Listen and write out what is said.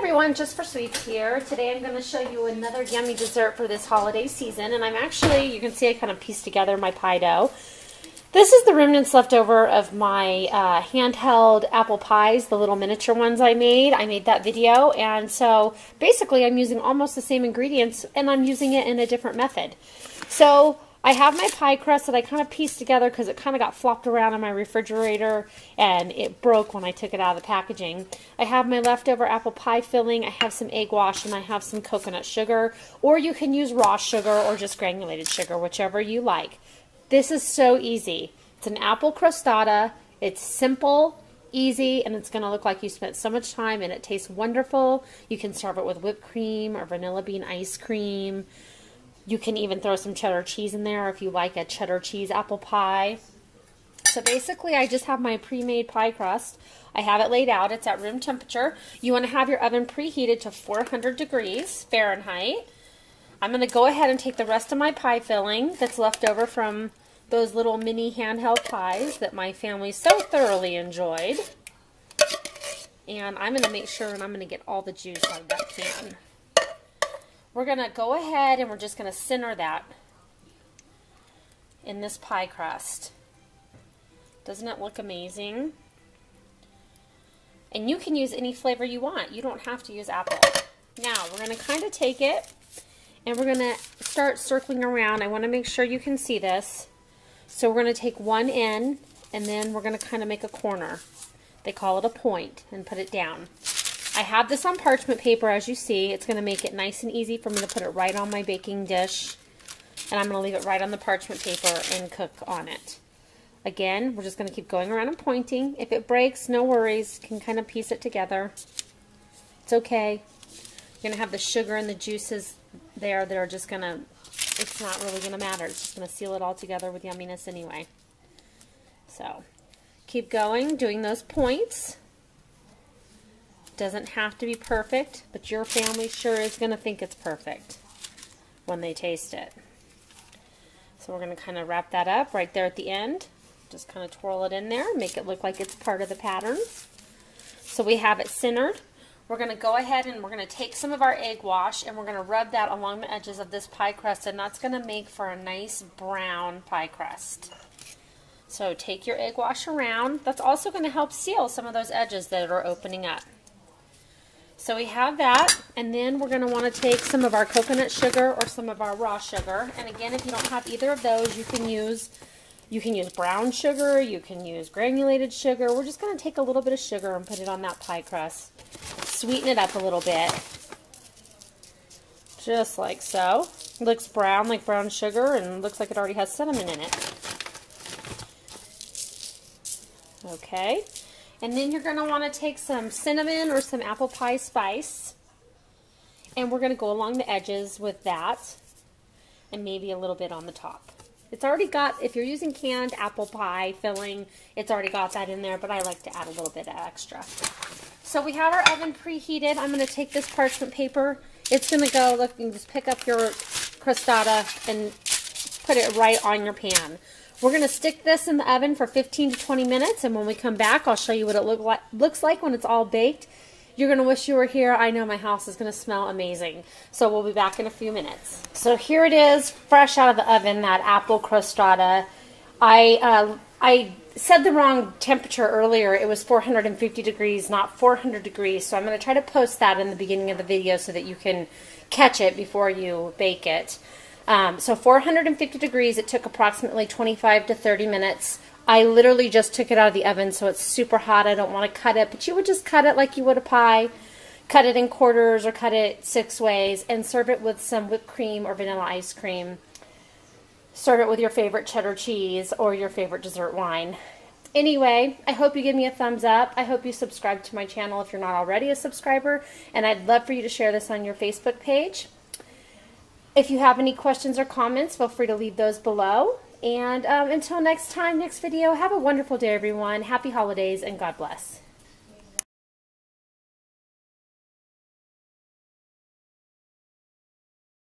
everyone, Jus4SweetZ here. Today I'm going to show you another yummy dessert for this holiday season, and I'm actually, you can see I kind of pieced together my pie dough. This is the remnants left over of my handheld apple pies, the little miniature ones I made. I made that video, and so basically I'm using almost the same ingredients, and I'm using it in a different method. So I have my pie crust that I kind of pieced together because it kind of got flopped around in my refrigerator and it broke when I took it out of the packaging. I have my leftover apple pie filling, I have some egg wash, and I have some coconut sugar, or you can use raw sugar or just granulated sugar, whichever you like. This is so easy. It's an apple crostata. It's simple, easy, and it's going to look like you spent so much time, and it tastes wonderful. You can serve it with whipped cream or vanilla bean ice cream. You can even throw some cheddar cheese in there if you like a cheddar cheese apple pie. So basically, I just have my pre-made pie crust. I have it laid out. It's at room temperature. You want to have your oven preheated to 400 degrees Fahrenheit. I'm going to go ahead and take the rest of my pie filling that's left over from those little mini handheld pies that my family so thoroughly enjoyed. And I'm going to make sure and I'm going to get all the juice out of that can. We're going to go ahead and we're just going to center that in this pie crust. Doesn't it look amazing? And you can use any flavor you want. You don't have to use apple. Now, we're going to kind of take it and we're going to start circling around. I want to make sure you can see this. So we're going to take one end and then we're going to kind of make a corner. They call it a point, and put it down. I have this on parchment paper, as you see. It's going to make it nice and easy for me to put it right on my baking dish. And I'm going to leave it right on the parchment paper and cook on it. Again, we're just going to keep going around and pointing. If it breaks, no worries. You can kind of piece it together. It's okay. You're going to have the sugar and the juices there that are just going to, it's not really going to matter. It's just going to seal it all together with yumminess anyway. So, keep going, doing those points. Doesn't have to be perfect, but your family sure is going to think it's perfect when they taste it. So we're going to kind of wrap that up right there at the end. Just kind of twirl it in there, make it look like it's part of the pattern. So we have it centered. We're going to go ahead and we're going to take some of our egg wash and we're going to rub that along the edges of this pie crust, and that's going to make for a nice brown pie crust. So take your egg wash around. That's also going to help seal some of those edges that are opening up. So we have that, and then we're going to want to take some of our coconut sugar or some of our raw sugar. And again, if you don't have either of those, you can use brown sugar, you can use granulated sugar. We're just going to take a little bit of sugar and put it on that pie crust. Sweeten it up a little bit. Just like so. It looks brown like brown sugar and looks like it already has cinnamon in it. Okay. And then you're going to want to take some cinnamon or some apple pie spice. And we're going to go along the edges with that. And maybe a little bit on the top. It's already got, if you're using canned apple pie filling, it's already got that in there. But I like to add a little bit of extra. So we have our oven preheated. I'm going to take this parchment paper. It's going to go, look, you can just pick up your crostata and put it right on your pan. We're going to stick this in the oven for 15 to 20 minutes, and when we come back, I'll show you what it looks like when it's all baked. You're going to wish you were here. I know my house is going to smell amazing. So we'll be back in a few minutes. So here it is, fresh out of the oven, that apple crostata. I said the wrong temperature earlier. It was 450 degrees, not 400 degrees. So I'm going to try to post that in the beginning of the video so that you can catch it before you bake it. So 450 degrees, it took approximately 25 to 30 minutes. I literally just took it out of the oven, so it's super hot. I don't want to cut it, but you would just cut it like you would a pie. Cut it in quarters or cut it 6 ways and serve it with some whipped cream or vanilla ice cream. Serve it with your favorite cheddar cheese or your favorite dessert wine. Anyway, I hope you give me a thumbs up. I hope you subscribe to my channel if you're not already a subscriber, and I'd love for you to share this on your Facebook page. If you have any questions or comments, feel free to leave those below. And until next time, next video, have a wonderful day, everyone. Happy holidays, and God bless.